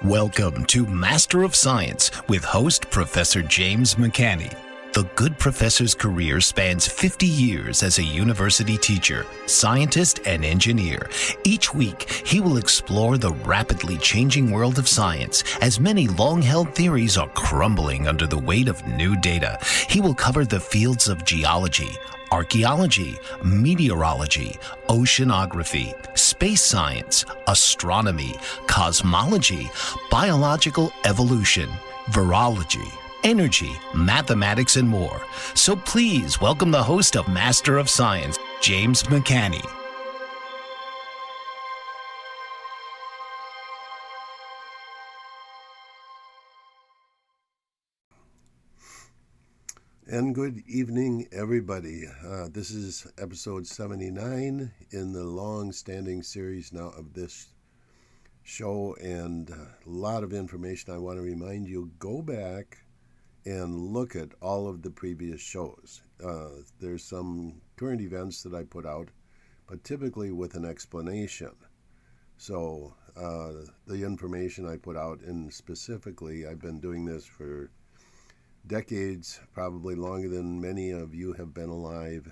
Welcome to Master of Science with host Professor James McCanney. The good professor's career spans 50 years as a university teacher, scientist, and engineer. Each week, he will explore the rapidly changing world of science as many long-held theories are crumbling under the weight of new data. He will cover the fields of geology, archaeology, meteorology, oceanography, space science, astronomy, cosmology, biological evolution, virology, energy, mathematics, and more. So please welcome the host of Master of Science, James McCanney. And good evening, everybody. This is episode 79 in the long-standing series now of this show, and a lot of information. I want to remind you, go back and look at all of the previous shows. There's some current events that I put out, but typically with an explanation. So the information I put out, and specifically, I've been doing this for decades, probably longer than many of you have been alive,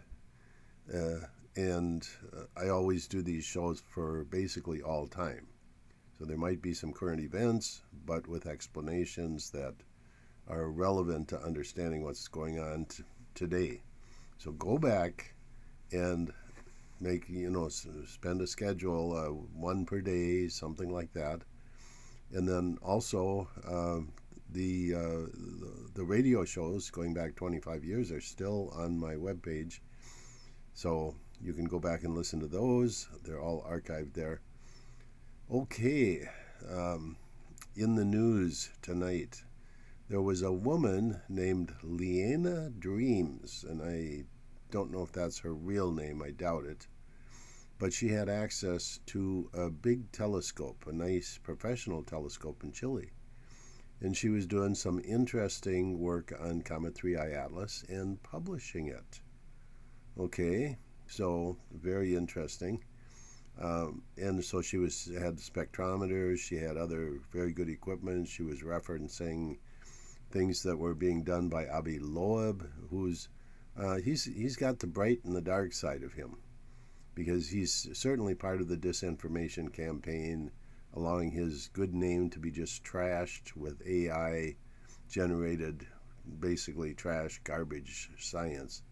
and I always do these shows for basically all time. So there might be some current events, but with explanations that are relevant to understanding what's going on today. So go back and make, spend a schedule, one per day, something like that. And then also the radio shows going back 25 years are still on my webpage. So you can go back and listen to those. They're all archived there. Okay, in the news tonight, there was a woman named Leanna Dreams, and I don't know if that's her real name, I doubt it, but she had access to a big telescope, a nice professional telescope in Chile, and she was doing some interesting work on Comet 3I Atlas and publishing it. Okay, so very interesting. And so she had spectrometers, she had other very good equipment, she was referencing things that were being done by Avi Loeb, who's he's got the bright and the dark side of him, because he's certainly part of the disinformation campaign, allowing his good name to be just trashed with AI generated, basically trash, garbage science.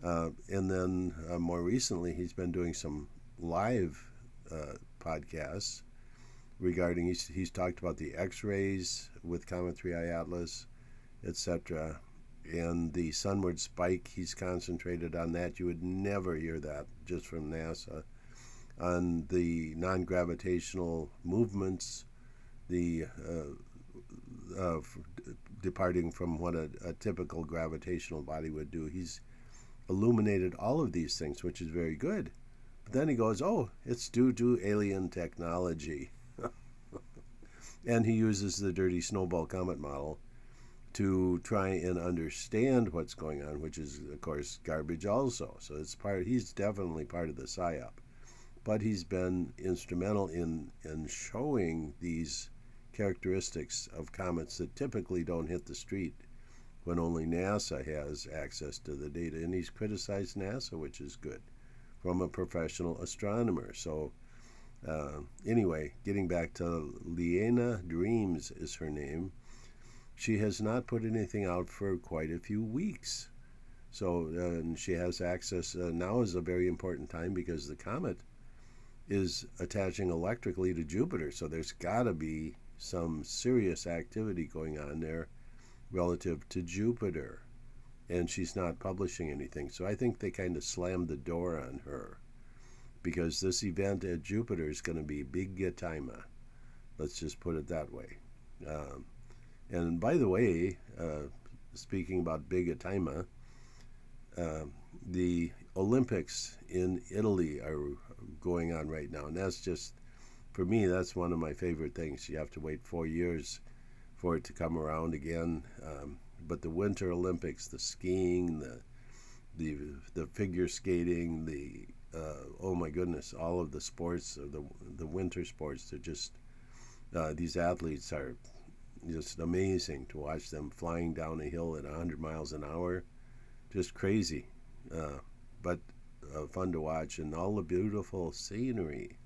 And then more recently, he's been doing some live podcasts regarding, he's talked about the X-rays with Comet 3I Atlas, etc. And the sunward spike, he's concentrated on that. You would never hear that just from NASA. On the non-gravitational movements, the departing from what a typical gravitational body would do. He's illuminated all of these things, which is very good. But then he goes, oh, it's due to alien technology. And he uses the dirty snowball comet model to try and understand what's going on, which is, of course, garbage also. So he's definitely part of the psyop. But he's been instrumental in showing these characteristics of comets that typically don't hit the street when only NASA has access to the data. And he's criticized NASA, which is good, from a professional astronomer. So anyway, getting back to Leanna Dreams is her name. She has not put anything out for quite a few weeks. So and she has access. Now is a very important time because the comet is attaching electrically to Jupiter. So there's got to be some serious activity going on there relative to Jupiter. And she's not publishing anything. So I think they kind of slammed the door on her, because this event at Jupiter is going to be big time. Let's just put it that way. And by the way, speaking about big time, the Olympics in Italy are going on right now. And that's just, for me, that's one of my favorite things. You have to wait 4 years for it to come around again. But the Winter Olympics, the skiing, the figure skating, oh my goodness, all of the sports, the winter sports, they're just These athletes are just amazing to watch them flying down a hill at 100 miles an hour. Just crazy, but fun to watch, and all the beautiful scenery.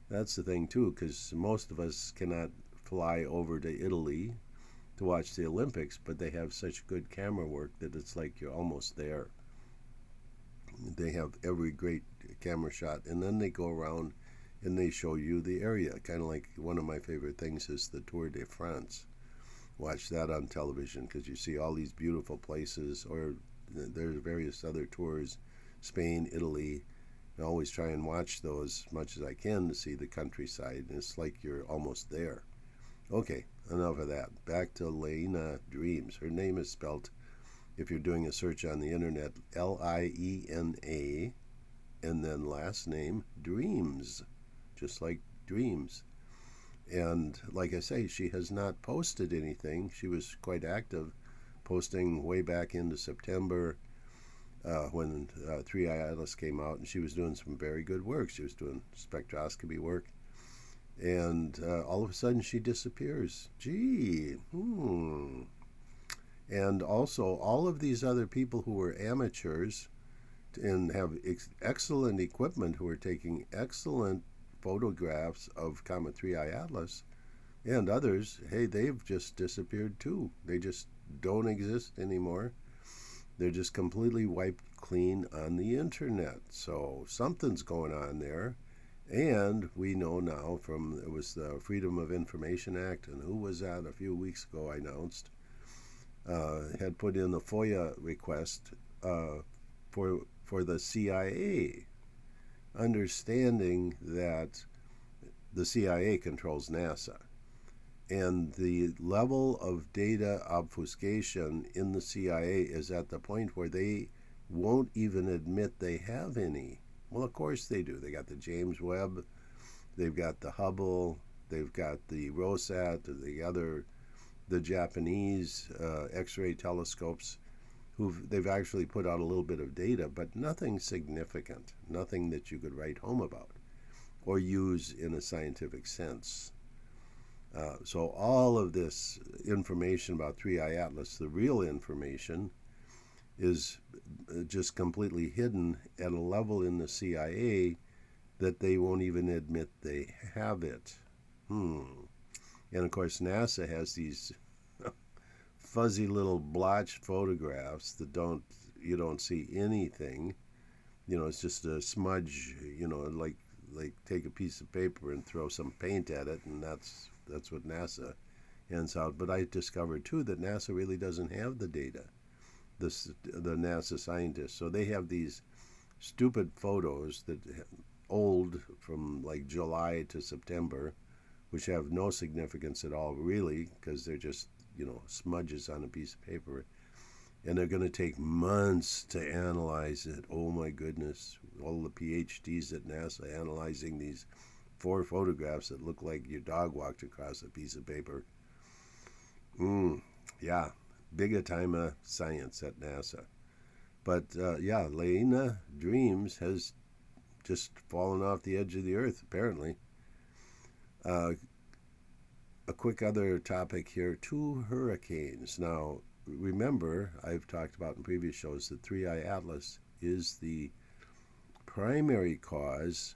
That's the thing too, because most of us cannot fly over to Italy to watch the Olympics, but they have such good camera work that it's like you're almost there. They have every great camera shot, and then they go around and they show you the area. Kind of like one of my favorite things is the Tour de France. Watch that on television because you see all these beautiful places, or there's various other tours, Spain, Italy. I always try and watch those as much as I can to see the countryside, and it's like you're almost there. Okay, enough of that. Back to Liena Dreams. Her name is spelled, if you're doing a search on the internet, Liena, and then last name Dreams, just like dreams. And like I say, she has not posted anything. She was quite active, posting way back into September when 3i Atlas came out, and she was doing some very good work. She was doing spectroscopy work, and all of a sudden she disappears. And also, all of these other people who were amateurs and have excellent equipment, who are taking excellent photographs of Comet 3i Atlas, and others, hey, they've just disappeared too. They just don't exist anymore. They're just completely wiped clean on the internet. So something's going on there. And we know now from, it was the Freedom of Information Act, and who was that a few weeks ago I announced, had put in the FOIA request for the CIA, understanding that the CIA controls NASA. And the level of data obfuscation in the CIA is at the point where they won't even admit they have any. Well, of course they do. They got the James Webb, they've got the Hubble, they've got the Rosat, the Japanese X-ray telescopes, they've actually put out a little bit of data, but nothing significant, nothing that you could write home about or use in a scientific sense. So all of this information about 3i Atlas, the real information, is just completely hidden at a level in the CIA that they won't even admit they have it. And of course NASA has these fuzzy little blotched photographs that you don't see anything. It's just a smudge, like take a piece of paper and throw some paint at it, and that's what NASA hands out. But I discovered too that NASA really doesn't have the data, the NASA scientists. So they have these stupid photos that old from like July to September, which have no significance at all really, because they're just smudges on a piece of paper. And they're going to take months to analyze it. Oh my goodness, all the PhDs at NASA analyzing these 4 photographs that look like your dog walked across a piece of paper. Yeah, big a time of science at NASA. But yeah, Liena Dreams has just fallen off the edge of the earth, apparently. A quick other topic here, 2 hurricanes. Now, remember, I've talked about in previous shows that 3i Atlas is the primary cause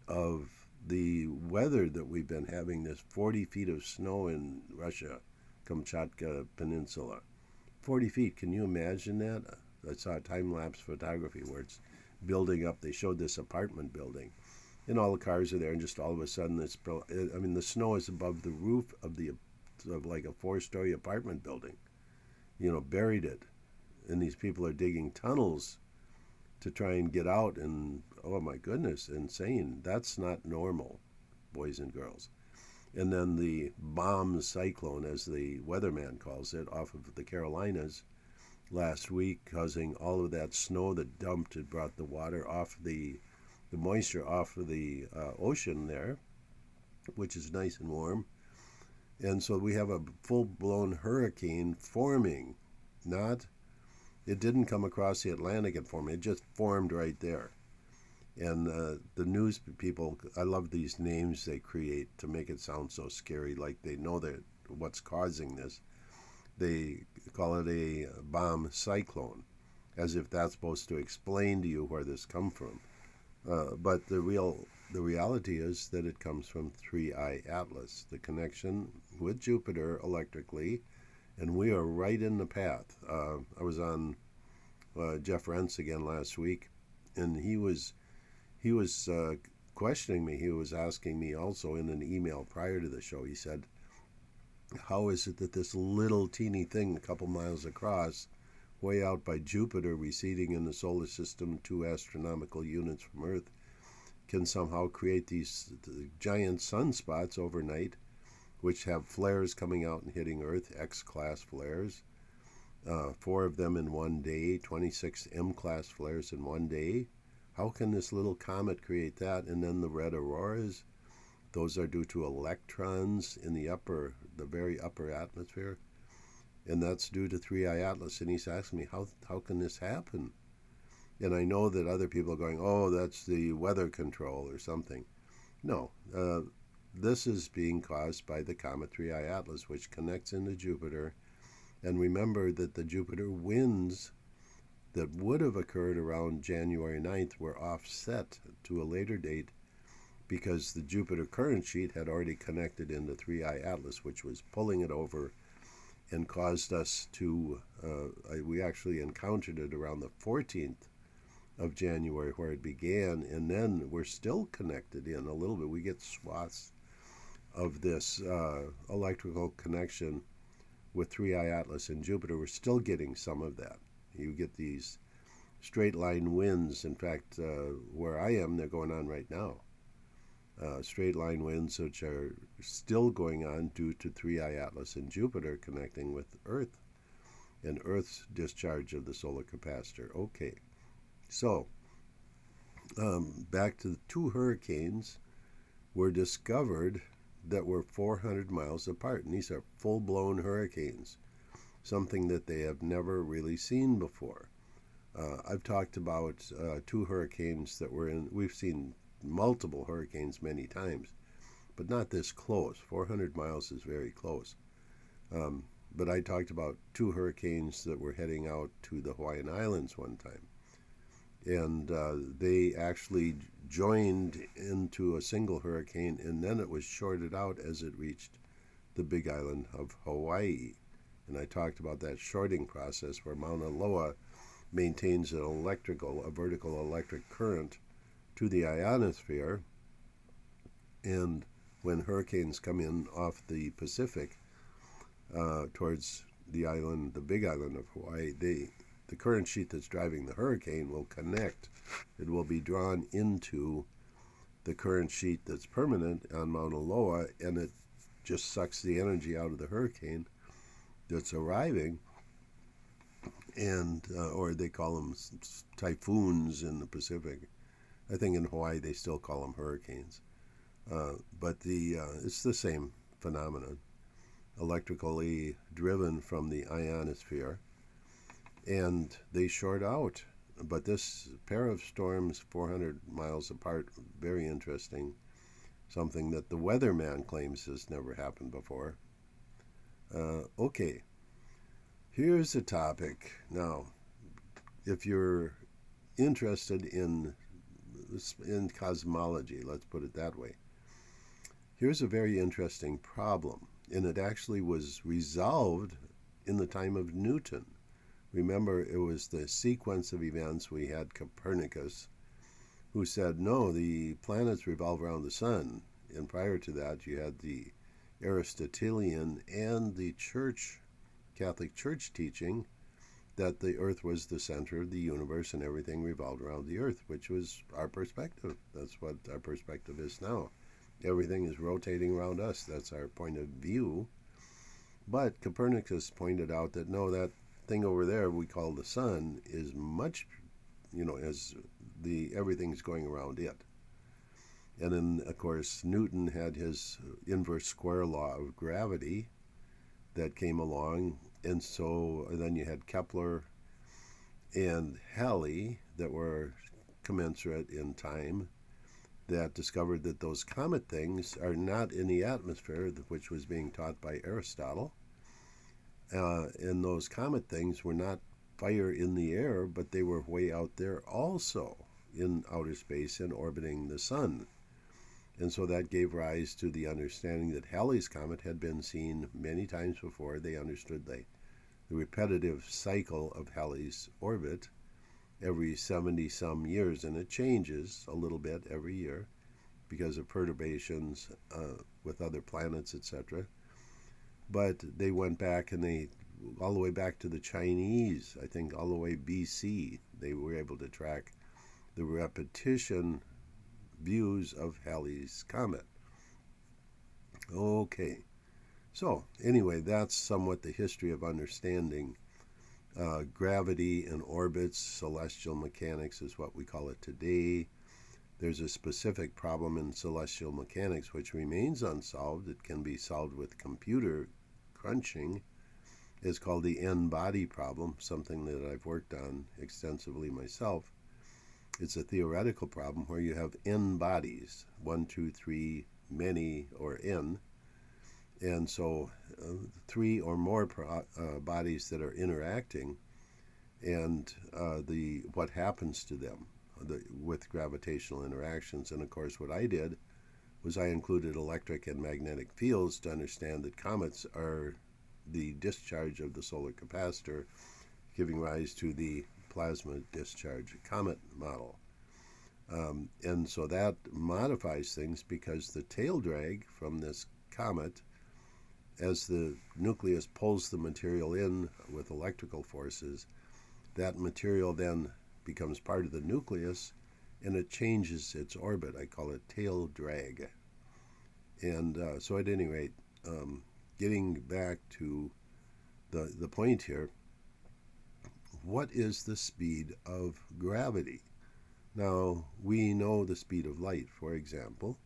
of the weather that we've been having, this 40 feet of snow in Russia, Kamchatka Peninsula. 40 feet, can you imagine that? I saw time-lapse photography where it's building up. They showed this apartment building, and all the cars are there, and just all of a sudden, the snow is above the roof of like a 4-story apartment building, buried it. And these people are digging tunnels to try and get out, and oh my goodness, insane. That's not normal, boys and girls. And then the bomb cyclone, as the weatherman calls it, off of the Carolinas last week, causing all of that snow that dumped. It brought the water off the moisture off of the ocean there, which is nice and warm. And so we have a full-blown hurricane forming. It didn't come across the Atlantic and form. It just formed right there. And the news people, I love these names they create to make it sound so scary, like they know that what's causing this. They call it a bomb cyclone, as if that's supposed to explain to you where this come from. But the reality is that it comes from 3I Atlas, the connection with Jupiter electrically, and we are right in the path. I was on Jeff Rentz again last week, and he was questioning me. He was asking me also in an email prior to the show. He said, "How is it that this little teeny thing, a couple miles across, way out by Jupiter, receding in the solar system 2 astronomical units from Earth, can somehow create these giant sunspots overnight, which have flares coming out and hitting Earth, X-class flares, 4 of them in one day, 26 M-class flares in one day? How can this little comet create that? And then the red auroras, those are due to electrons in the very upper atmosphere, and that's due to 3I Atlas." And he's asking me, how can this happen? And I know that other people are going, oh, that's the weather control or something. No, this is being caused by the comet 3I Atlas, which connects into Jupiter. And remember that the Jupiter winds that would have occurred around January 9th were offset to a later date because the Jupiter current sheet had already connected into 3I Atlas, which was pulling it over and caused us to, we actually encountered it around the 14th of January where it began, and then we're still connected in a little bit. We get swaths of this electrical connection with 3I Atlas and Jupiter. We're still getting some of that. You get these straight line winds. In fact, where I am, they're going on right now. Straight line winds which are still going on due to 3I Atlas and Jupiter connecting with Earth and Earth's discharge of the solar capacitor. Okay, so back to the 2 hurricanes were discovered that were 400 miles apart, and these are full-blown hurricanes, something that they have never really seen before. I've talked about 2 hurricanes that were in, we've seen multiple hurricanes many times, but not this close. 400 miles is very close. But I talked about 2 hurricanes that were heading out to the Hawaiian Islands one time. And they actually joined into a single hurricane, and then it was shorted out as it reached the big island of Hawaii. And I talked about that shorting process where Mauna Loa maintains a vertical electric current to the ionosphere, and when hurricanes come in off the Pacific towards the big island of Hawaii, the current sheet that's driving the hurricane will connect. It will be drawn into the current sheet that's permanent on Mauna Loa, and it just sucks the energy out of the hurricane that's arriving, and or they call them typhoons in the Pacific. I think in Hawaii they still call them hurricanes. But it's the same phenomenon, electrically driven from the ionosphere. And they short out. But this pair of storms, 400 miles apart, very interesting. Something that the weatherman claims has never happened before. Okay, here's a topic. Now, if you're interested in cosmology, let's put it that way, here's a very interesting problem, and it actually was resolved in the time of Newton. Remember, it was the sequence of events. We had Copernicus, who said, no, the planets revolve around the sun. And prior to that, you had the Aristotelian and the Catholic Church teaching that the Earth was the center of the universe and everything revolved around the Earth, which was our perspective. That's what our perspective is now. Everything is rotating around us. That's our point of view. But Copernicus pointed out that no, that thing over there we call the sun is much, as everything's going around it. And then, of course, Newton had his inverse square law of gravity that came along. And so then you had Kepler and Halley that were commensurate in time that discovered that those comet things are not in the atmosphere, which was being taught by Aristotle. And those comet things were not fire in the air, but they were way out there also in outer space and orbiting the sun. And so that gave rise to the understanding that Halley's Comet had been seen many times before. They understood the repetitive cycle of Halley's orbit every 70-some years, and it changes a little bit every year because of perturbations with other planets, etc. But they went back and all the way back to the Chinese, I think all the way BC, they were able to track the repetition views of Halley's Comet. Okay, so anyway, that's somewhat the history of understanding gravity and orbits. Celestial mechanics is what we call it today. There's a specific problem in celestial mechanics which remains unsolved. It can be solved with computer crunching. It's called the n-body problem, something that I've worked on extensively myself. It's a theoretical problem where you have n bodies, 1, 2, 3, many, or n. And so 3 or more bodies that are interacting, and what happens to them with gravitational interactions. And of course what I did was I included electric and magnetic fields to understand that comets are the discharge of the solar capacitor, giving rise to the Plasma Discharge Comet Model. And so that modifies things because the tail drag from this comet, as the nucleus pulls the material in with electrical forces, that material then becomes part of the nucleus and it changes its orbit. I call it tail drag. And so at any rate, getting back to the point here, what is the speed of gravity? Now, we know the speed of light, for example,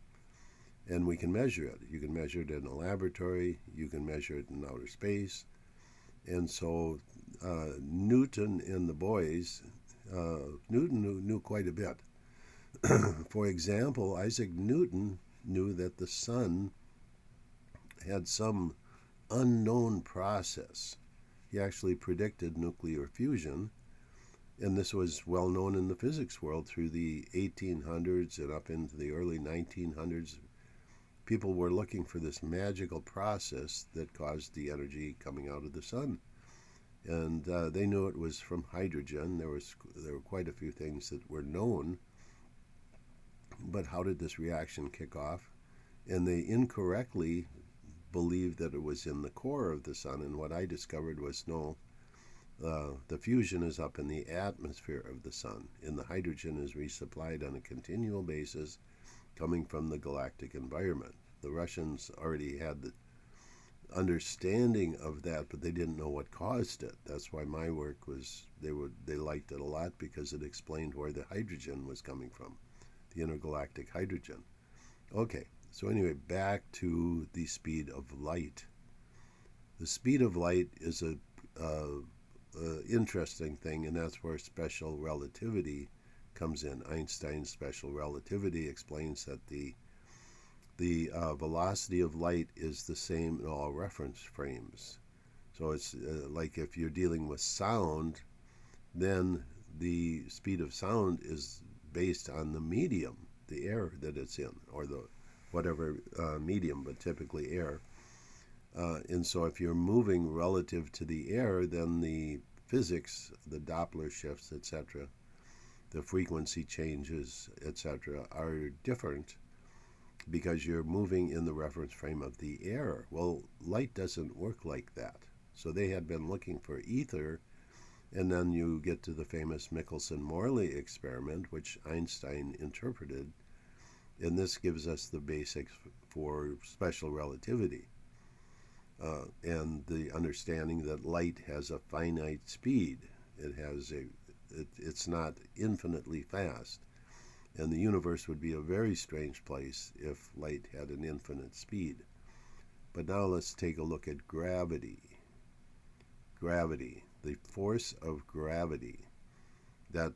and we can measure it. You can measure it in a laboratory, you can measure it in outer space. And so Newton and the boys, Newton knew quite a bit. For example, Isaac Newton knew that the sun had some unknown process. He actually predicted nuclear fusion, and this was well known in the physics world through the 1800s and up into the early 1900s. People were looking for this magical process that caused the energy coming out of the sun. And they knew it was from hydrogen. There were quite a few things that were known. But how did this reaction kick off? And they incorrectly believed that it was in the core of the sun. And what I discovered was no, the fusion is up in the atmosphere of the sun, and the hydrogen is resupplied on a continual basis coming from the galactic environment. The Russians already had the understanding of that, but they didn't know what caused it. That's why my work was, they liked it a lot because it explained where the hydrogen was coming from, the intergalactic hydrogen. Okay, so anyway, back to the speed of light. The speed of light is a interesting thing, and that's where special relativity comes in. Einstein's special relativity explains that the velocity of light is the same in all reference frames. So it's like if you're dealing with sound, then the speed of sound is based on the medium, the air that it's in, or the whatever medium, but typically air. And so if you're moving relative to the air, then the physics, the Doppler shifts, etc., the frequency changes, etc., are different because you're moving in the reference frame of the air. Well, light doesn't work like that. So they had been looking for ether, and then you get to the famous Michelson-Morley experiment, which Einstein interpreted, and this gives us the basics for special relativity. And the understanding that light has a finite speed. It's not infinitely fast. And the universe would be a very strange place if light had an infinite speed. But now let's take a look at gravity. Gravity, the force of gravity that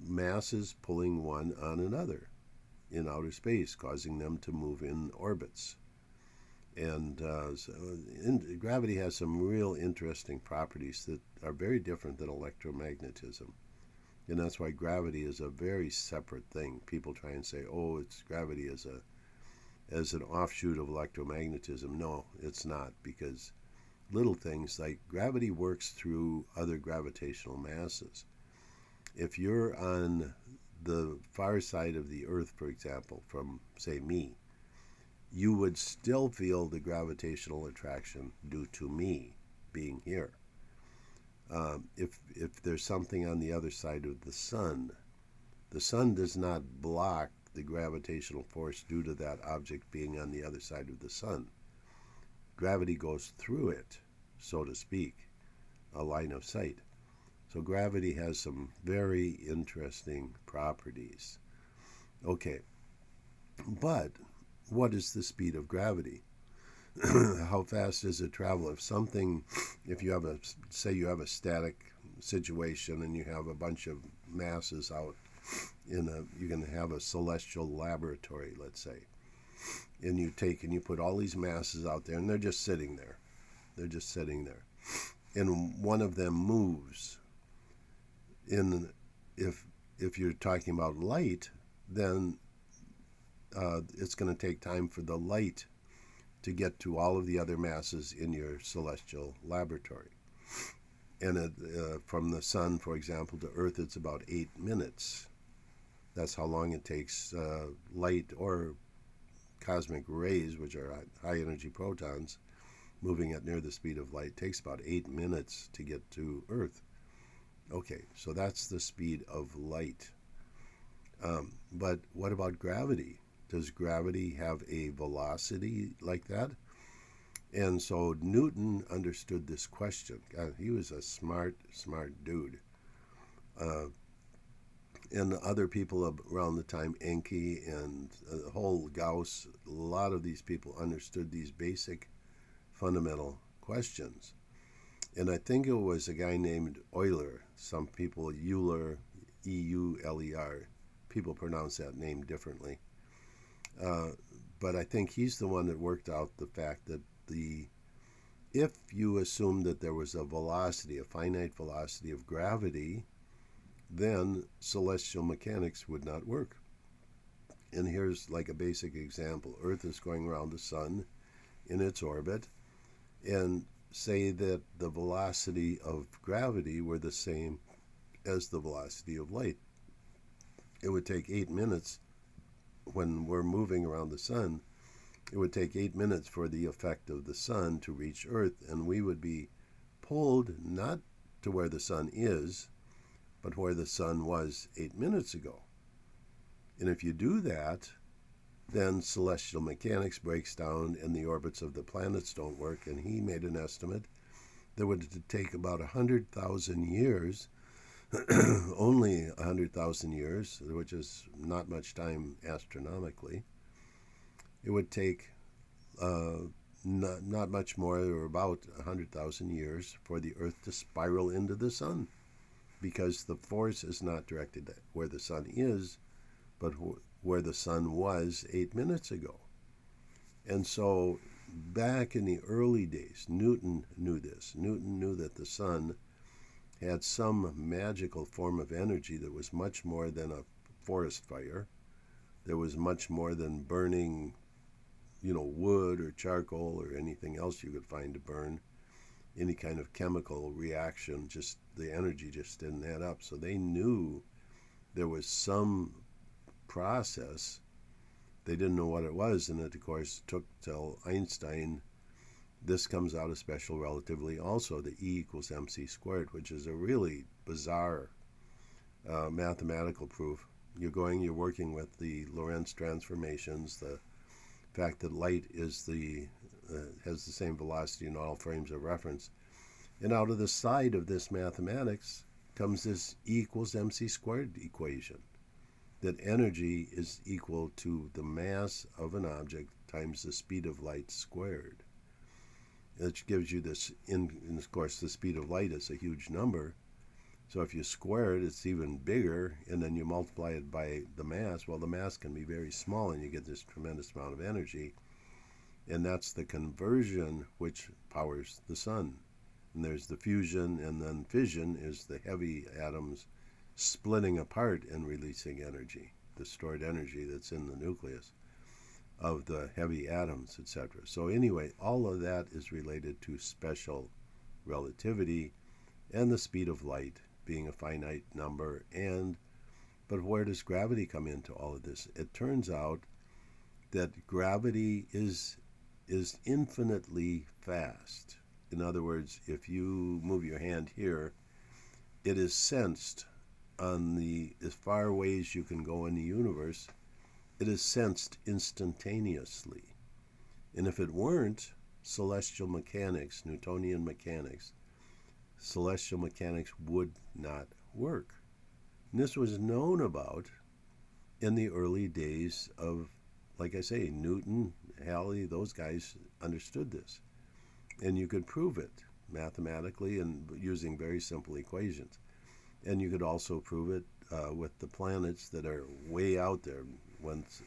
masses pulling one on another in outer space, causing them to move in orbits. And gravity has some real interesting properties that are very different than electromagnetism. And that's why gravity is a very separate thing. People try and say, oh, it's gravity as an offshoot of electromagnetism. No, it's not, because little things like gravity works through other gravitational masses. If you're on the far side of the Earth, for example, from, say, me, you would still feel the gravitational attraction due to me being here. If there's something on the other side of the sun does not block the gravitational force due to that object being on the other side of the sun. Gravity goes through it, so to speak, a line of sight. So gravity has some very interesting properties. Okay, but what is the speed of gravity? How fast does it travel? If you have you have a static situation and you have a bunch of masses out you're going to have a celestial laboratory, let's say, and you put all these masses out there and they're just sitting there. And one of them moves. If you're talking about light, then it's going to take time for the light to get to all of the other masses in your celestial laboratory. And from the sun, for example, to Earth, it's about 8 minutes. That's how long it takes light or cosmic rays, which are high-energy protons, moving at near the speed of light. It takes about 8 minutes to get to Earth. Okay, so that's the speed of light. But what about gravity? Does gravity have a velocity like that? And so Newton understood this question. God, he was a smart dude. And other people around the time, Encke and the whole Gauss, a lot of these people understood these basic fundamental questions. And I think it was a guy named Euler. Some people, Euler, E-U-L-E-R. People pronounce that name differently. But I think he's the one that worked out the fact that if you assume that there was a velocity, a finite velocity of gravity, then celestial mechanics would not work. And here's like a basic example. Earth is going around the sun in its orbit, and say that the velocity of gravity were the same as the velocity of light. It would take 8 minutes when we're moving around the sun. It would take 8 minutes for the effect of the sun to reach Earth, and we would be pulled not to where the sun is, but where the sun was 8 minutes ago. And if you do that, then celestial mechanics breaks down and the orbits of the planets don't work. And he made an estimate that would take about 100,000 years, only 100,000 years, which is not much time astronomically. It would take not much more, or about 100,000 years, for the Earth to spiral into the sun, because the force is not directed at where the sun is, but where the sun was 8 minutes ago. And so back in the early days, Newton knew this. Newton knew that the sun had some magical form of energy that was much more than a forest fire. There was much more than burning, wood or charcoal or anything else you could find to burn. Any kind of chemical reaction, just the energy just didn't add up. So they knew there was some process. They didn't know what it was, and it, of course, took till Einstein. This comes out of special relativity also, the E equals mc squared, which is a really bizarre mathematical proof. You're working with the Lorentz transformations, the fact that light is has the same velocity in all frames of reference. And out of the side of this mathematics comes this E equals mc squared equation, that energy is equal to the mass of an object times the speed of light squared. Which gives you this, and of course the speed of light is a huge number, So if you square it, it's even bigger, and then you multiply it by the mass. Well, the mass can be very small, and you get this tremendous amount of energy, and that's the conversion which powers the sun. And there's the fusion, and then fission is the heavy atoms splitting apart and releasing energy, the stored energy that's in the nucleus of the heavy atoms, etc. So anyway, all of that is related to special relativity and the speed of light being a finite number. But where does gravity come into all of this? It turns out that gravity is infinitely fast. In other words, if you move your hand here, it is sensed on the as far away as you can go in the universe. It is sensed instantaneously. And if it weren't celestial mechanics, Newtonian mechanics, celestial mechanics would not work. And this was known about in the early days of, like I say, Newton, Halley, those guys understood this. And you could prove it mathematically and using very simple equations. And you could also prove it with the planets that are way out there. Once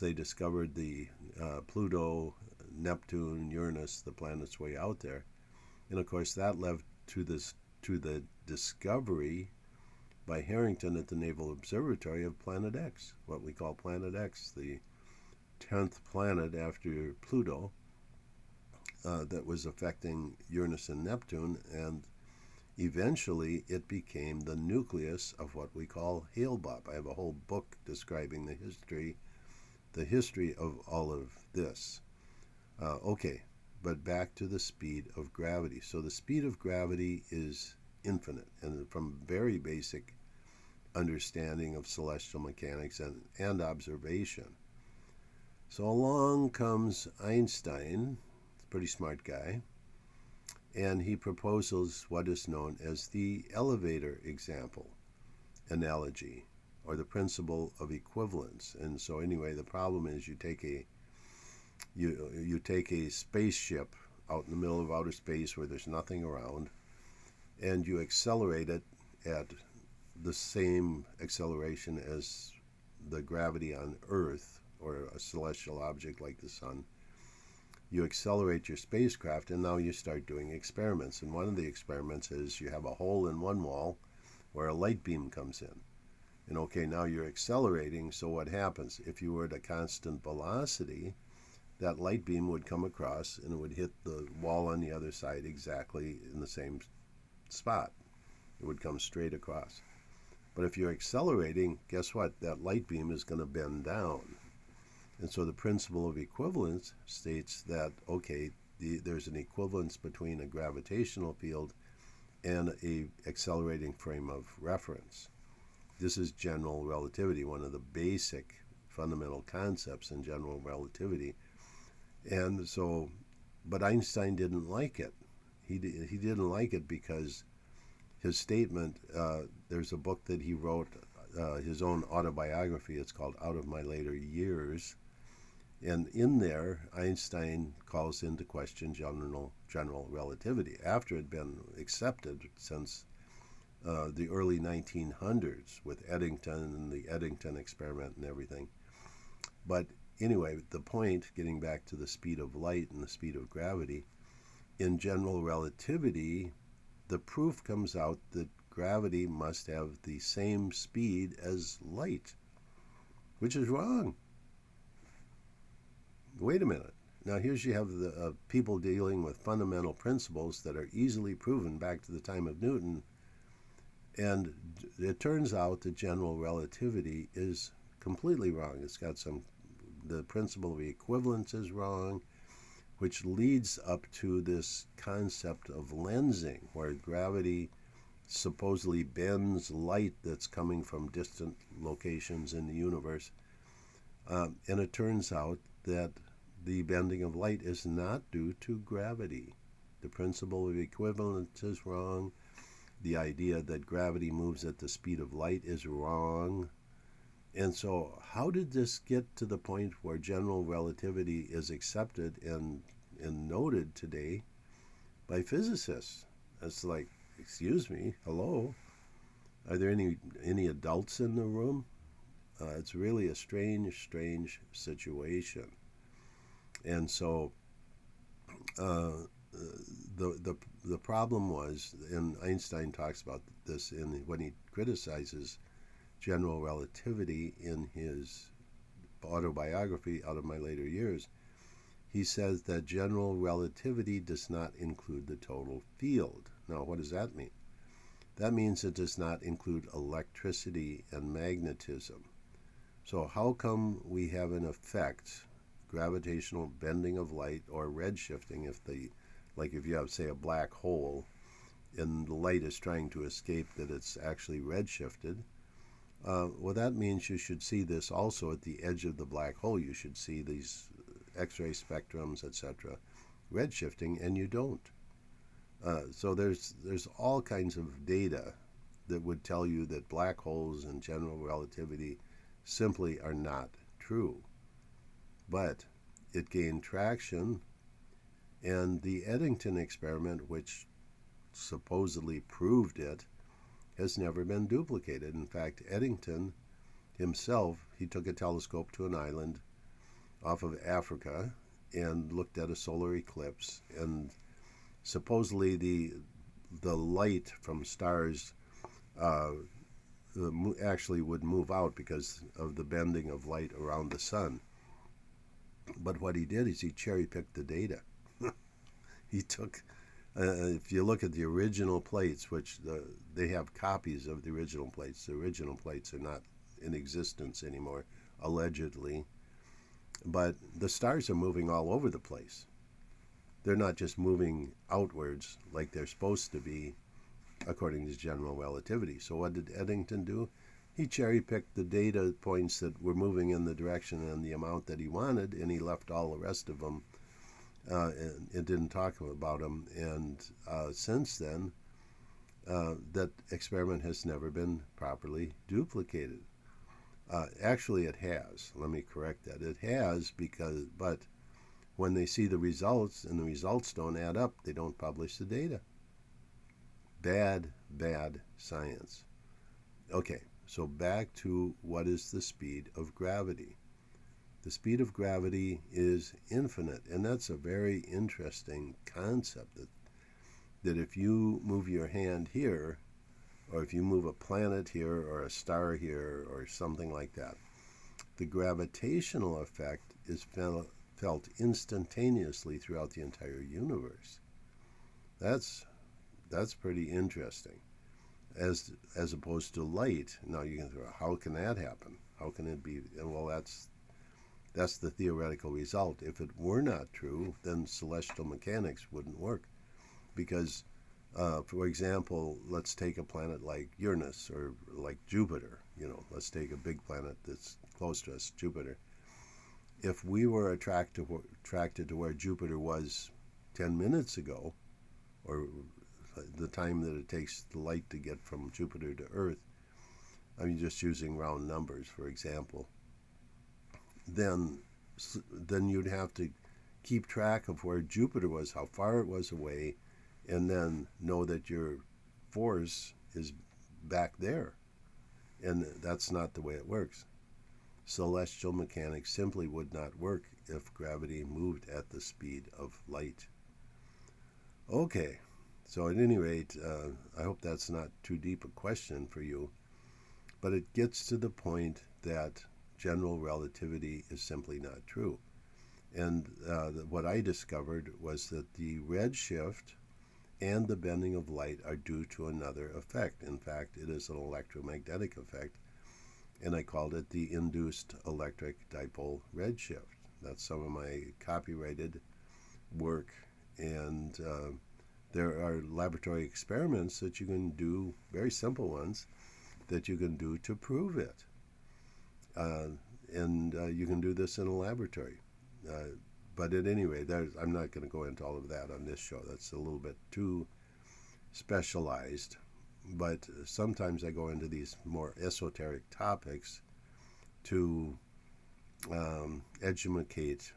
they discovered the Pluto, Neptune, Uranus, the planets way out there, and of course that led to the discovery by Harrington at the Naval Observatory of Planet X, what we call Planet X, the 10th planet after Pluto that was affecting Uranus and Neptune, and eventually it became the nucleus of what we call Hale-Bopp. I have a whole book describing the history of all of this. Okay, but back to the speed of gravity. So the speed of gravity is infinite, and from very basic understanding of celestial mechanics and observation. So along comes Einstein, a pretty smart guy, and he proposes what is known as the elevator example analogy, or the principle of equivalence. And so anyway, the problem is you take a spaceship out in the middle of outer space where there's nothing around, and you accelerate it at the same acceleration as the gravity on Earth or a celestial object like the sun. You accelerate your spacecraft, and now you start doing experiments. And one of the experiments is you have a hole in one wall where a light beam comes in. And okay, now you're accelerating, so what happens? If you were at a constant velocity, that light beam would come across and it would hit the wall on the other side exactly in the same spot. It would come straight across. But if you're accelerating, guess what? That light beam is going to bend down. And so the principle of equivalence states that, okay, there's an equivalence between a gravitational field and a accelerating frame of reference. This is general relativity, one of the basic fundamental concepts in general relativity. And so, but Einstein didn't like it. He didn't like it because his statement, there's a book that he wrote, his own autobiography, it's called Out of My Later Years. And in there, Einstein calls into question general relativity after it had been accepted since the early 1900s with Eddington and the Eddington experiment and everything. But anyway, the point, getting back to the speed of light and the speed of gravity, in general relativity, the proof comes out that gravity must have the same speed as light, which is wrong. Wait a minute. Now here's you have the people dealing with fundamental principles that are easily proven back to the time of Newton, and it turns out that general relativity is completely wrong. It's got the principle of equivalence is wrong, which leads up to this concept of lensing, where gravity supposedly bends light that's coming from distant locations in the universe. And it turns out that the bending of light is not due to gravity. The principle of equivalence is wrong. The idea that gravity moves at the speed of light is wrong. And so how did this get to the point where general relativity is accepted and noted today by physicists? It's like, excuse me, hello? Are there any adults in the room? It's really a strange situation. And so the problem was, and Einstein talks about this when he criticizes general relativity in his autobiography, Out of My Later Years. He says that general relativity does not include the total field. Now, what does that mean? That means it does not include electricity and magnetism. So how come we have an effect, gravitational bending of light or redshifting, if you have, say, a black hole and the light is trying to escape, that it's actually redshifted? Well, that means you should see this also at the edge of the black hole. You should see these X-ray spectrums, etc., redshifting, and you don't. So there's all kinds of data that would tell you that black holes and general relativity simply are not true. But it gained traction, and the Eddington experiment, which supposedly proved it, has never been duplicated. In fact, Eddington himself, he took a telescope to an island off of Africa and looked at a solar eclipse, and supposedly the light from stars actually would move out because of the bending of light around the sun. But what he did is he cherry-picked the data. He took, if you look at the original plates, which they have copies of the original plates are not in existence anymore, allegedly, but the stars are moving all over the place. They're not just moving outwards like they're supposed to be according to general relativity. So what did Eddington do? He cherry-picked the data points that were moving in the direction and the amount that he wanted, and he left all the rest of them and it didn't talk about them. And since then, that experiment has never been properly duplicated. Actually, it has. Let me correct that. It has but when they see the results and the results don't add up, they don't publish the data. Bad science. Okay, so back to what is the speed of gravity. The speed of gravity is infinite, and that's a very interesting concept, that if you move your hand here, or if you move a planet here or a star here or something like that, the gravitational effect is felt instantaneously throughout the entire universe. That's pretty interesting, as opposed to light. Now you can throw, how can that happen? How can it be? Well, that's the theoretical result. If it were not true, then celestial mechanics wouldn't work, because for example, let's take a planet like Uranus or like Jupiter. Let's take a big planet that's close to us, Jupiter. If we were attracted to where Jupiter was 10 minutes ago, or the time that it takes the light to get from Jupiter to Earth, I'm just using round numbers, for example, then you'd have to keep track of where Jupiter was, how far it was away, and then know that your force is back there. And that's not the way it works. Celestial mechanics simply would not work if gravity moved at the speed of light. Okay, so at any rate, I hope that's not too deep a question for you, but it gets to the point that general relativity is simply not true. And what I discovered was that the redshift and the bending of light are due to another effect. In fact, it is an electromagnetic effect, and I called it the induced electric dipole redshift. That's some of my copyrighted work, and there are laboratory experiments that you can do, very simple ones, that you can do to prove it. And you can do this in a laboratory. But at any rate, I'm not going to go into all of that on this show. That's a little bit too specialized. But sometimes I go into these more esoteric topics to educate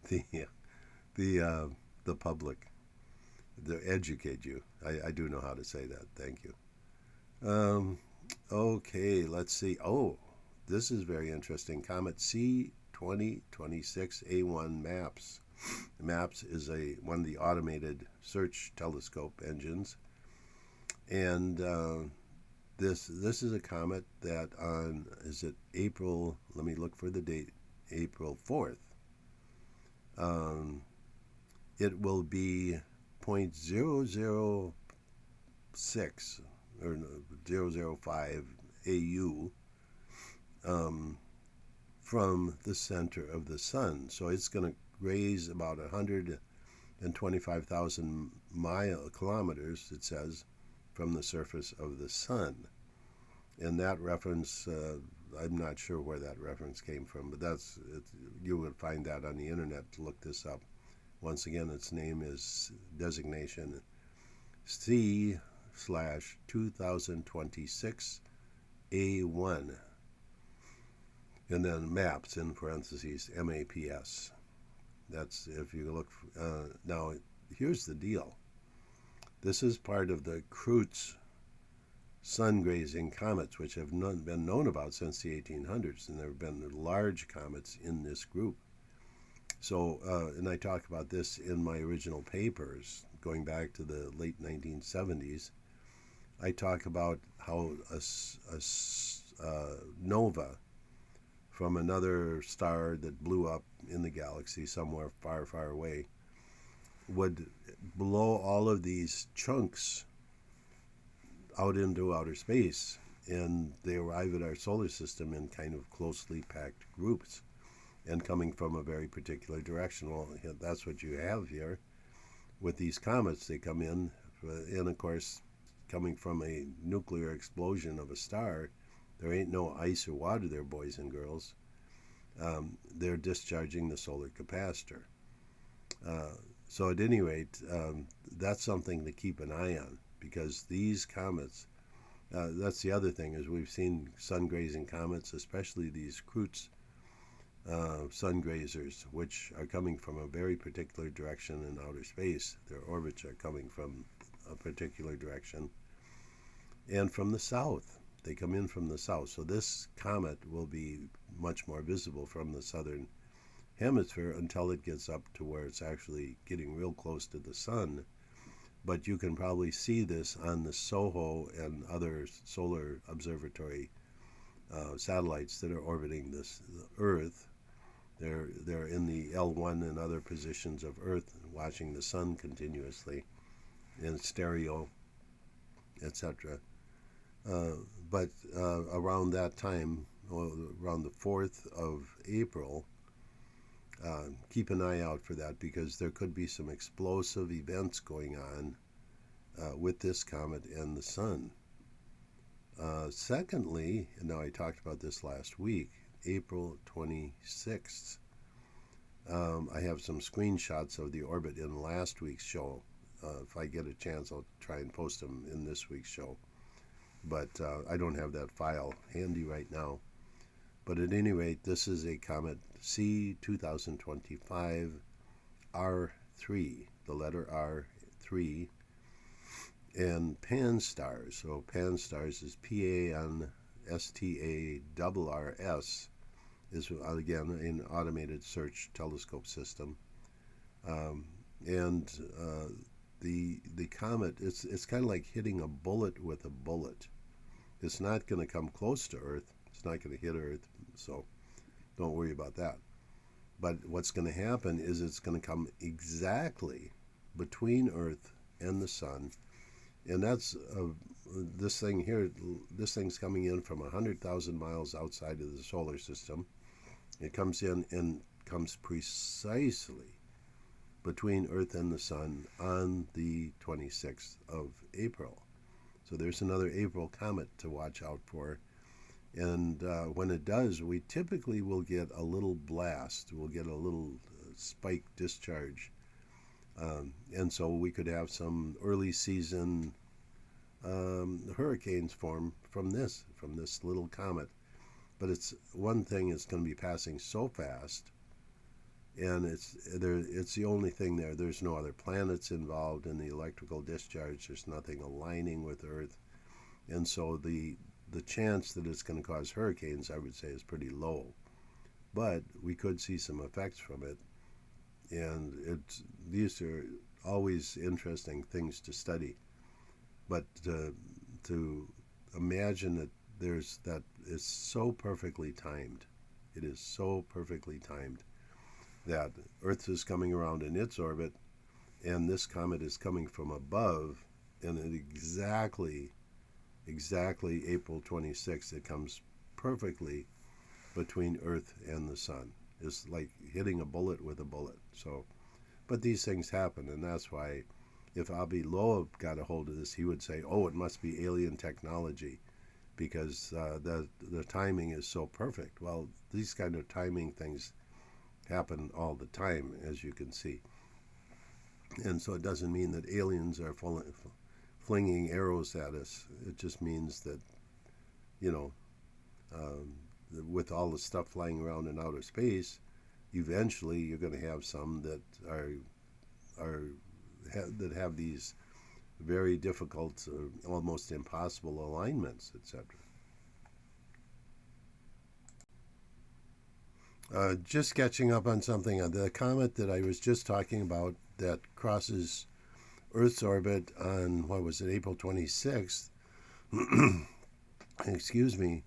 the public. educate you. I do know how to say that. Thank you. Okay, let's see. Oh, this is very interesting. Comet C2026A1 MAPS. MAPS is one of the automated search telescope engines, and this is a comet that on, is it April? Let me look for the date. April 4th. It will be 0.006 or 005 AU from the center of the sun. So it's going to graze about 125,000 kilometers, it says, from the surface of the sun. And that reference, I'm not sure where that reference came from, but you would find that on the internet to look this up. Once again, its name is designation C/2026A1. And then MAPS in parentheses, MAPS. That's if you look. Now, here's the deal. This is part of the Kreutz sun-grazing comets, which have been known about since the 1800s, and there have been large comets in this group. So, and I talk about this in my original papers, going back to the late 1970s. I talk about how a nova from another star that blew up in the galaxy somewhere far, far away would blow all of these chunks out into outer space, and they arrive at our solar system in kind of closely packed groups and coming from a very particular direction. Well, that's what you have here with these comets. They come in, and of course, coming from a nuclear explosion of a star, there ain't no ice or water there, boys and girls. They're discharging the solar capacitor. So at any rate, that's something to keep an eye on, because these comets, that's the other thing, is we've seen sun-grazing comets, especially these Kreutz sun grazers, which are coming from a very particular direction in outer space. Their orbits are coming from a particular direction. And from the south. They come in from the south. So this comet will be much more visible from the southern hemisphere until it gets up to where it's actually getting real close to the sun. But you can probably see this on the SOHO and other solar observatory satellites that are orbiting the Earth. They're in the L1 and other positions of Earth, watching the sun continuously in stereo, etc. But around that time, around the 4th of April, keep an eye out for that, because there could be some explosive events going on with this comet and the sun. Secondly, and now I talked about this last week, April 26th. I have some screenshots of the orbit in last week's show. If I get a chance, I'll try and post them in this week's show. But I don't have that file handy right now. But at any rate, this is a comet C2025 R3, the letter R3, and Pan-STARRS. So Pan-STARRS is PANSTARRS, is again an automated search telescope system. And the comet, it's kind of like hitting a bullet with a bullet. It's not going to come close to Earth. It's not going to hit Earth, so don't worry about that. But what's going to happen is it's going to come exactly between Earth and the sun. And that's this thing here. This thing's coming in from 100,000 miles outside of the solar system. It comes in and comes precisely between Earth and the sun on the 26th of April. So there's another April comet to watch out for. And when it does, we typically will get a little blast. We'll get a little spike discharge. And so we could have some early season hurricanes form from this little comet. But it's one thing, it's going to be passing so fast and it's the only thing there. There's no other planets involved in the electrical discharge. There's nothing aligning with Earth, and so the chance that it's going to cause hurricanes, I would say, is pretty low. But we could see some effects from it, and these are always interesting things to study. But to imagine that that is so perfectly timed. It is so perfectly timed that Earth is coming around in its orbit, and this comet is coming from above, and at exactly April 26th, it comes perfectly between Earth and the Sun. It's like hitting a bullet with a bullet. So, but these things happen, and that's why if Avi Loeb got a hold of this, he would say, "Oh, it must be alien technology," because the timing is so perfect. Well, these kind of timing things happen all the time, as you can see, and so it doesn't mean that aliens are flinging arrows at us. It just means that, you know, um, with all the stuff flying around in outer space, eventually you're going to have some that that have these very difficult, almost impossible alignments, etc. Just catching up on something on the comet that I was just talking about that crosses Earth's orbit on, what was it, April 26th, excuse me,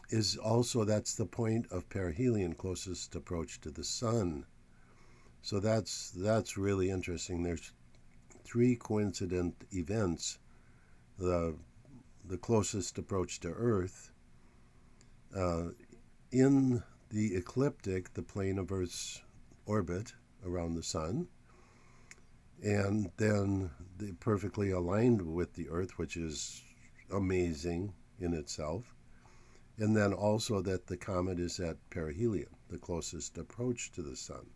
is also, that's the point of perihelion, closest approach to the sun. So that's really interesting. There's three coincident events: the closest approach to Earth, uh, in the ecliptic, the plane of Earth's orbit around the sun, and then perfectly aligned with the Earth, which is amazing in itself. And then also that the comet is at perihelion, the closest approach to the sun.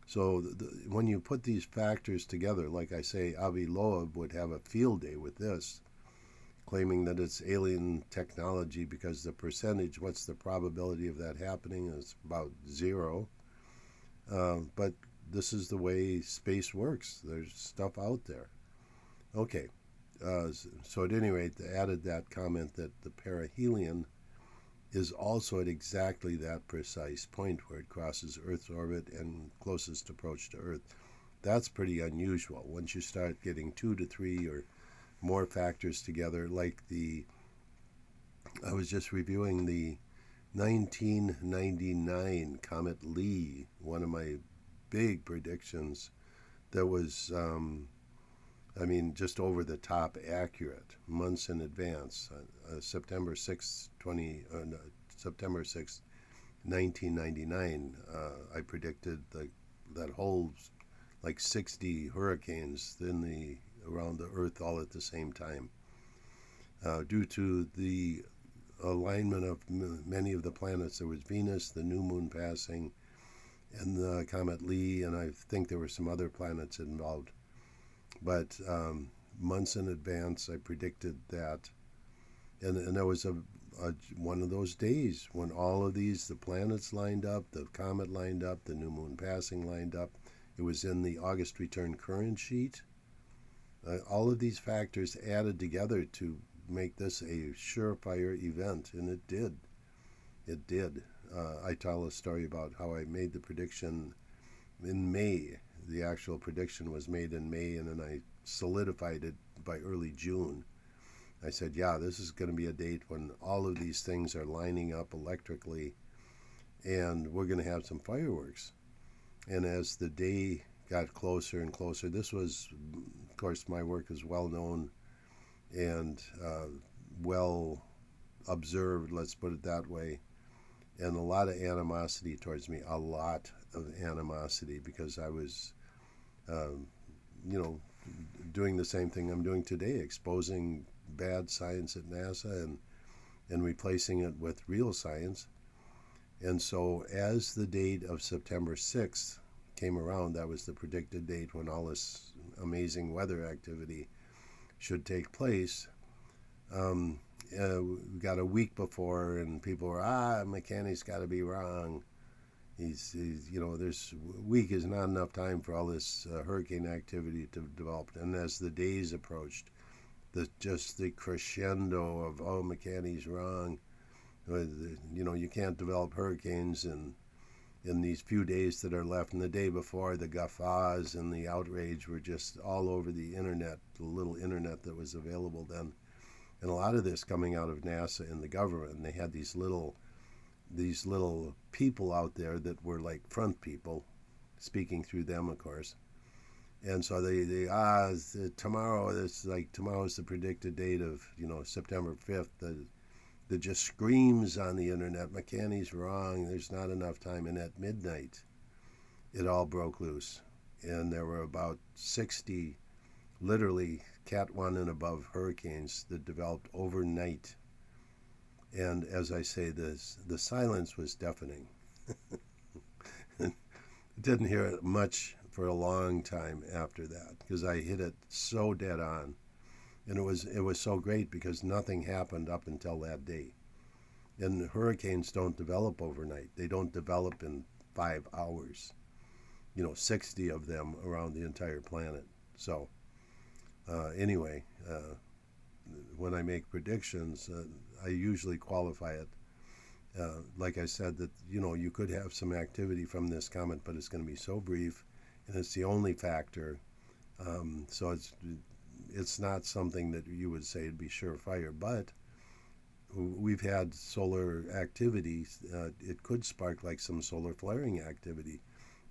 So when you put these factors together, like I say, Avi Loeb would have a field day with this, claiming that it's alien technology because the percentage, what's the probability of that happening, is about zero. But this is the way space works. There's stuff out there. Okay, so at any rate, they added that comment that the perihelion is also at exactly that precise point where it crosses Earth's orbit and closest approach to Earth. That's pretty unusual. Once you start getting 2 to 3 or more factors together, like I was just reviewing the 1999 Comet Lee, one of my big predictions that was, just over the top accurate, months in advance. September 6th, September 6th, 1999, I predicted that whole, like 60 hurricanes around the Earth all at the same time, due to the alignment of many of the planets. There was Venus, the new moon passing, and the Comet Lee, and I think there were some other planets involved. But months in advance, I predicted that, and there was one of those days when all of these, the planets lined up, the comet lined up, the new moon passing lined up. It was in the August return current sheet. All of these factors added together to make this a surefire event, and it did. It did. I tell a story about how I made the prediction in May. The actual prediction was made in May, and then I solidified it by early June. I said, yeah, this is going to be a date when all of these things are lining up electrically, and we're going to have some fireworks. And as the day got closer and closer, this was, of course, my work is well known and well observed, let's put it that way, and a lot of animosity towards me, a lot of animosity, because I was, doing the same thing I'm doing today, exposing bad science at NASA and replacing it with real science. And so as the date of September 6th came around, that was the predicted date when all this amazing weather activity should take place. We got a week before, and people were, McKinney's got to be wrong. There's week is not enough time for all this hurricane activity to develop. And as the days approached, the crescendo of, oh, McCanny's wrong. You can't develop hurricanes in these few days that are left. And the day before, the guffaws and the outrage were just all over the internet, the little internet that was available then. And a lot of this coming out of NASA and the government. And they had these little people out there that were like front people, speaking through them, of course. And so tomorrow's the predicted date of September 5th. That just screams on the internet, McCanny's wrong. There's not enough time. And at midnight, it all broke loose, and there were about 60, literally Cat 1 and above hurricanes that developed overnight. And as I say this, the silence was deafening. Didn't hear it much for a long time after that, because I hit it so dead on. And it was so great because nothing happened up until that day. And hurricanes don't develop overnight. They don't develop in 5 hours. 60 of them around the entire planet. So anyway, when I make predictions, I usually qualify it. Like I said, that you could have some activity from this comet, but it's going to be so brief, and it's the only factor. So it's not something that you would say would be surefire. But we've had solar activity. It could spark like some solar flaring activity,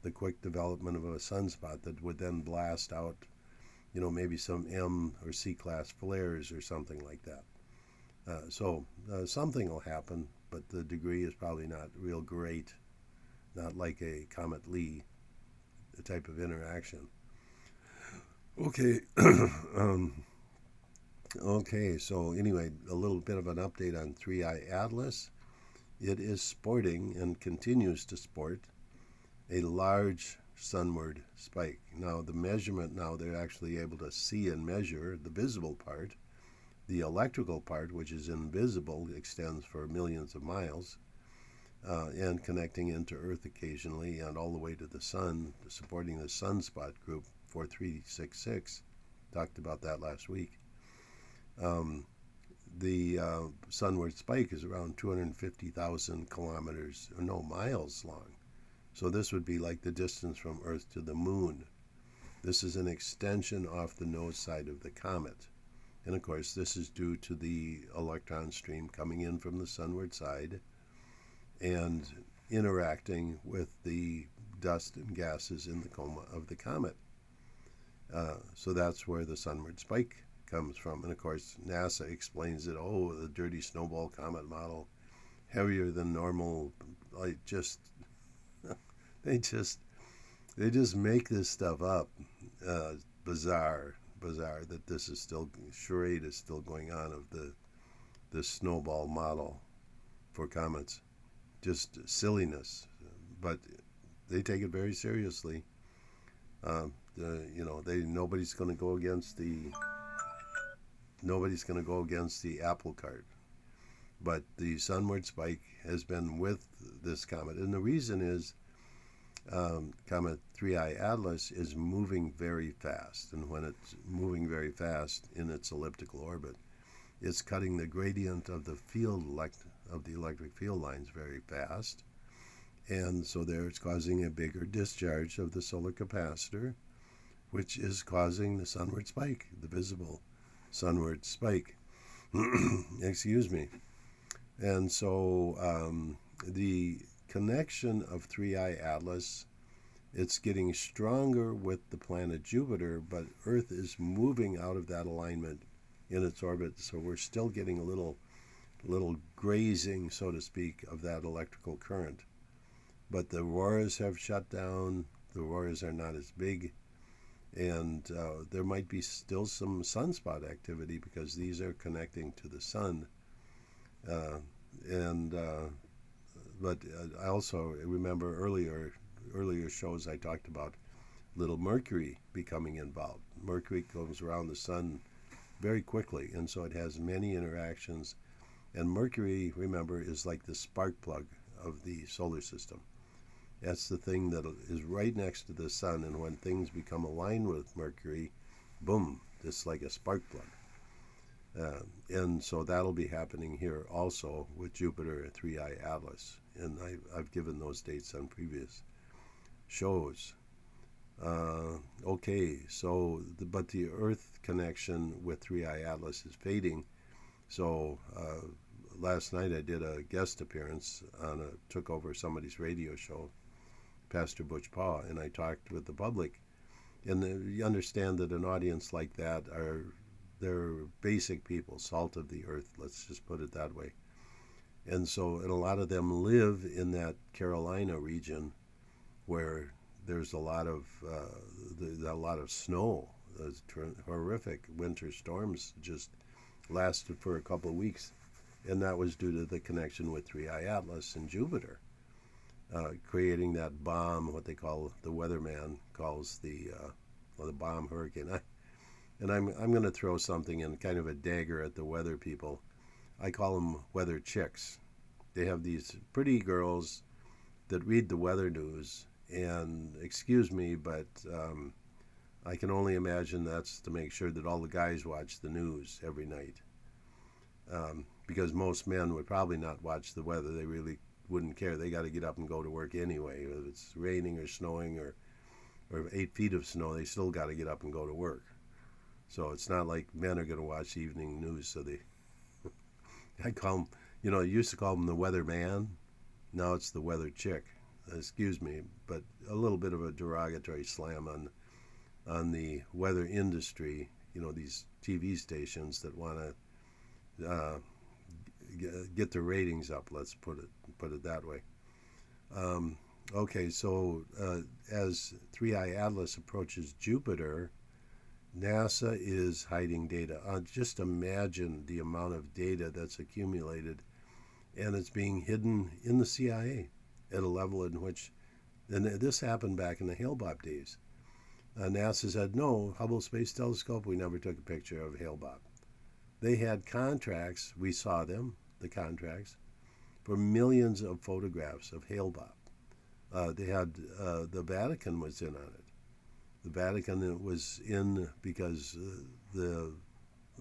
the quick development of a sunspot that would then blast out, maybe some M or C class flares or something like that. So something will happen, but the degree is probably not real great, not like a Comet Lee type of interaction. Okay. Okay, so anyway, a little bit of an update on 3I Atlas. It is sporting and continues to sport a large sunward spike. Now, the measurement, they're actually able to see and measure the visible part. The electrical part, which is invisible, extends for millions of miles, and connecting into Earth occasionally and all the way to the sun, supporting the sunspot group 4366. Talked about that last week. The sunward spike is around 250,000 miles long. So this would be like the distance from Earth to the moon. This is an extension off the nose side of the comet. And of course, this is due to the electron stream coming in from the sunward side and interacting with the dust and gases in the coma of the comet. So that's where the sunward spike comes from. And of course, NASA explains it, the dirty snowball comet model, heavier than normal. They just make this stuff up. Bizarre that this is still, charade is still going on of the snowball model for comets. Just silliness, but they take it very seriously. Nobody's going to go against the apple cart. But the sunward spike has been with this comet, and the reason is Comet 3I Atlas is moving very fast, and when it's moving very fast in its elliptical orbit, it's cutting the gradient of the electric field lines very fast, and so there it's causing a bigger discharge of the solar capacitor, which is causing the sunward spike, the visible sunward spike. Excuse me. And so the connection of 3I Atlas, it's getting stronger with the planet Jupiter, but Earth is moving out of that alignment in its orbit, so we're still getting a little grazing, so to speak, of that electrical current. But the auroras have shut down. The auroras are not as big, and there might be still some sunspot activity because these are connecting to the sun. But I also remember earlier shows I talked about little Mercury becoming involved. Mercury comes around the sun very quickly, and so it has many interactions. And Mercury, remember, is like the spark plug of the solar system. That's the thing that is right next to the sun, and when things become aligned with Mercury, boom, it's like a spark plug. And so that'll be happening here also with Jupiter 3i Atlas. And I've given those dates on previous shows. Okay, so but the Earth connection with 3i Atlas is fading. So last night I did a guest appearance took over somebody's radio show, Pastor Butch Paw, and I talked with the public. And you understand that an audience like that they're basic people, salt of the earth, let's just put it that way. And a lot of them live in that Carolina region where there's a lot of snow. Those horrific winter storms just lasted for a couple of weeks, and that was due to the connection with 3i Atlas and Jupiter, creating that bomb, what they call, the weatherman calls the bomb hurricane. And I'm going to throw something in, kind of a dagger at the weather people. I call them weather chicks. They have these pretty girls that read the weather news, and excuse me, but I can only imagine that's to make sure that all the guys watch the news every night. Because most men would probably not watch the weather. They really wouldn't care. They got to get up and go to work anyway. If it's raining or snowing or 8 feet of snow, they still got to get up and go to work. So it's not like men are going to watch evening news. So I call them, I used to call them the weather man. Now it's the weather chick. Excuse me, but a little bit of a derogatory slam on the weather industry. These TV stations that want to get their ratings up. Let's put it that way. Okay, so as 3i Atlas approaches Jupiter, NASA is hiding data. Just imagine the amount of data that's accumulated, and it's being hidden in the CIA at a level in which, and this happened back in the Hale-Bopp days. NASA said, no, Hubble Space Telescope, we never took a picture of Hale-Bopp. They had contracts, we saw them, the contracts, for millions of photographs of Hale-Bopp. They had, the Vatican was in on it. The Vatican was in because the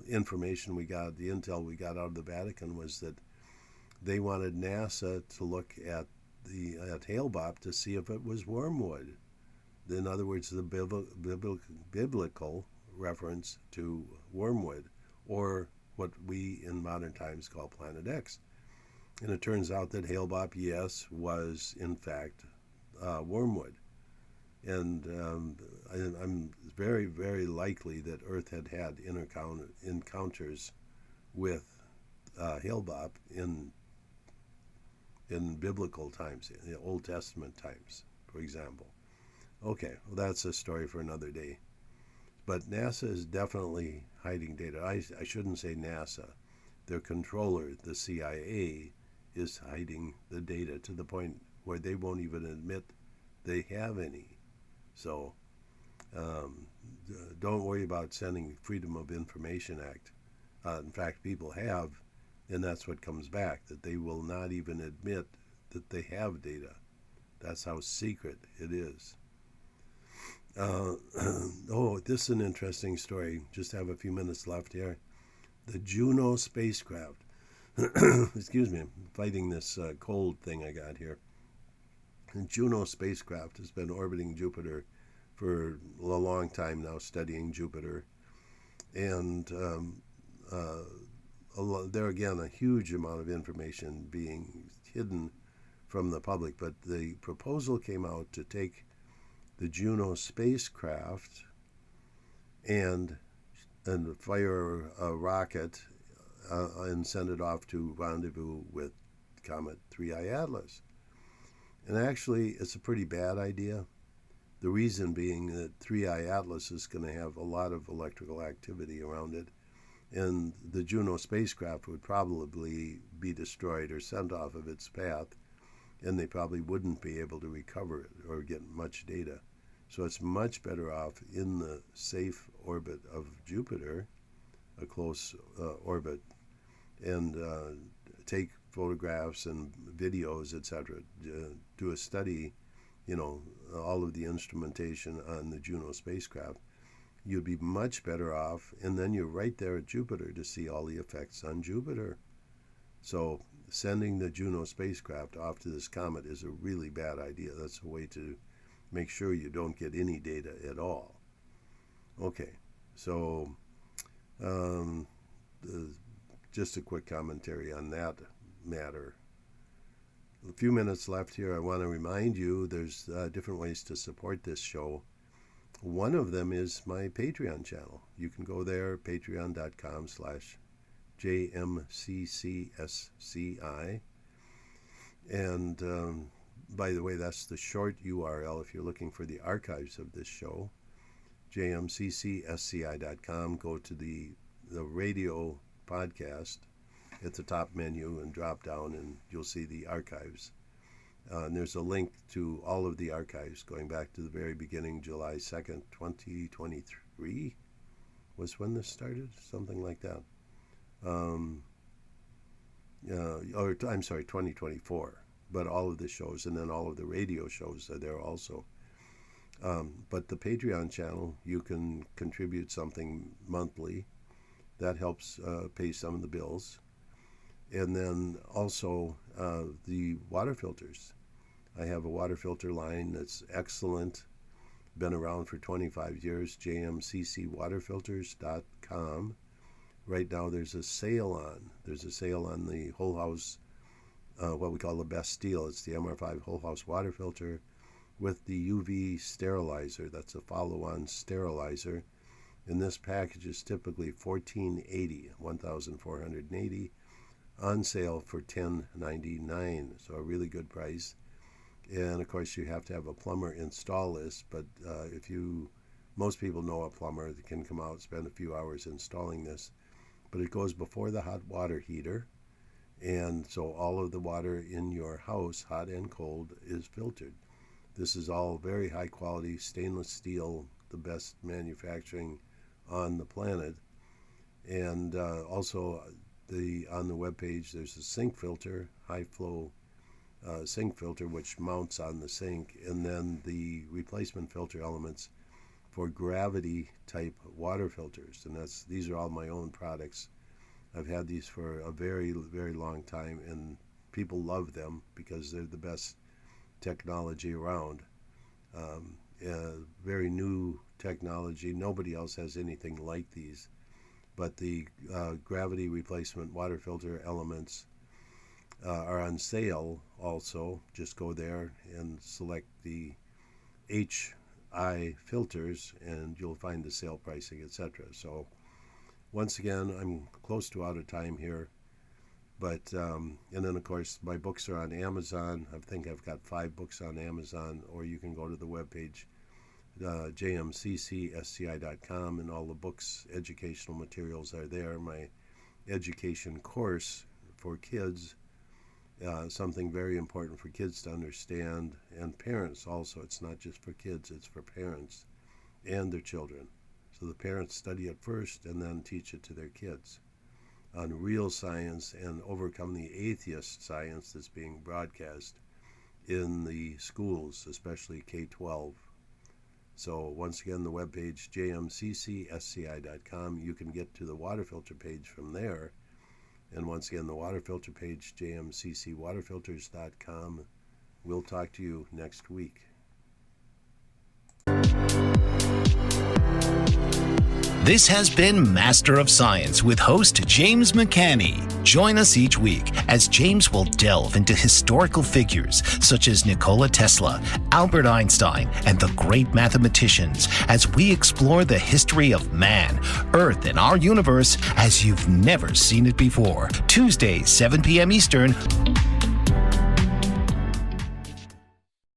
information we got, the intel we got out of the Vatican was that they wanted NASA to look at Hale-Bopp to see if it was wormwood. In other words, the biblical reference to wormwood, or what we in modern times call Planet X. And it turns out that Hale-Bopp, yes, was in fact wormwood. And I'm very, very likely that Earth had encounters with Hale-Bopp in biblical times, in the Old Testament times, for example. Okay, well, that's a story for another day. But NASA is definitely hiding data. I shouldn't say NASA. Their controller, the CIA, is hiding the data to the point where they won't even admit they have any. So don't worry about sending Freedom of Information Act. In fact, people have, and that's what comes back, that they will not even admit that they have data. That's how secret it is. This is an interesting story. Just have a few minutes left here. The Juno spacecraft. Excuse me, I'm fighting this cold thing I got here. The Juno spacecraft has been orbiting Jupiter for a long time now, studying Jupiter. And there again, a huge amount of information being hidden from the public. But the proposal came out to take the Juno spacecraft and fire a rocket and send it off to rendezvous with Comet 3i Atlas. And actually, it's a pretty bad idea. The reason being that 3i Atlas is going to have a lot of electrical activity around it, and the Juno spacecraft would probably be destroyed or sent off of its path, and they probably wouldn't be able to recover it or get much data. So it's much better off in the safe orbit of Jupiter, a close orbit, and take photographs and videos, etc., do a study all of the instrumentation on the Juno spacecraft, you'd be much better off, and then you're right there at Jupiter to see all the effects on Jupiter. So sending the Juno spacecraft off to this comet is a really bad idea. That's a way to make sure you don't get any data at all. Okay, so just a quick commentary on that matter. A few minutes left here. I want to remind you there's different ways to support this show. One of them is my Patreon channel. You can go there, patreon.com/JMCCSCI. And by the way, that's the short URL if you're looking for the archives of this show. JMCCSCI.com. Go to the radio podcast at the top menu and drop down, and you'll see the archives. And there's a link to all of the archives going back to the very beginning. July 2nd, 2023 was when this started, something like that. I'm sorry, 2024. But all of the shows, and then all of the radio shows are there also. But the Patreon channel, you can contribute something monthly. That helps pay some of the bills. And then also the water filters. I have a water filter line that's excellent, been around for 25 years, jmccwaterfilters.com. Right now there's a sale on. There's a sale on the whole house, what we call the best deal. It's the MR5 whole house water filter with the UV sterilizer. That's a follow-on sterilizer. And this package is typically $1,480, on sale for $10.99, so a really good price. And of course you have to have a plumber install this, but most people know a plumber that can come out and spend a few hours installing this. But it goes before the hot water heater, and so all of the water in your house, hot and cold, is filtered. This is all very high quality stainless steel, the best manufacturing on the planet. And also on the webpage there's a sink filter, high flow sink filter, which mounts on the sink, and then the replacement filter elements for gravity type water filters. And these are all my own products. I've had these for a very, very long time, and people love them because they're the best technology around. Very new technology. Nobody else has anything like these. But the gravity replacement water filter elements are on sale also. Just go there and select the HI filters and you'll find the sale pricing, etc. So once again, I'm close to out of time here. But and then of course my books are on Amazon. I think I've got 5 books on Amazon, or you can go to the webpage jmccsci.com, and all the books, educational materials are there. My education course for kids, something very important for kids to understand, and parents also. It's not just for kids, it's for parents and their children. So the parents study it first and then teach it to their kids on real science and overcome the atheist science that's being broadcast in the schools, especially K-12. So once again, the webpage, jmccsci.com. You can get to the water filter page from there. And once again, the water filter page, jmccwaterfilters.com. We'll talk to you next week. This has been Master of Science with host James McCanney. Join us each week as James will delve into historical figures such as Nikola Tesla, Albert Einstein, and the great mathematicians as we explore the history of man, Earth, and our universe as you've never seen it before. Tuesdays, 7 p.m. Eastern,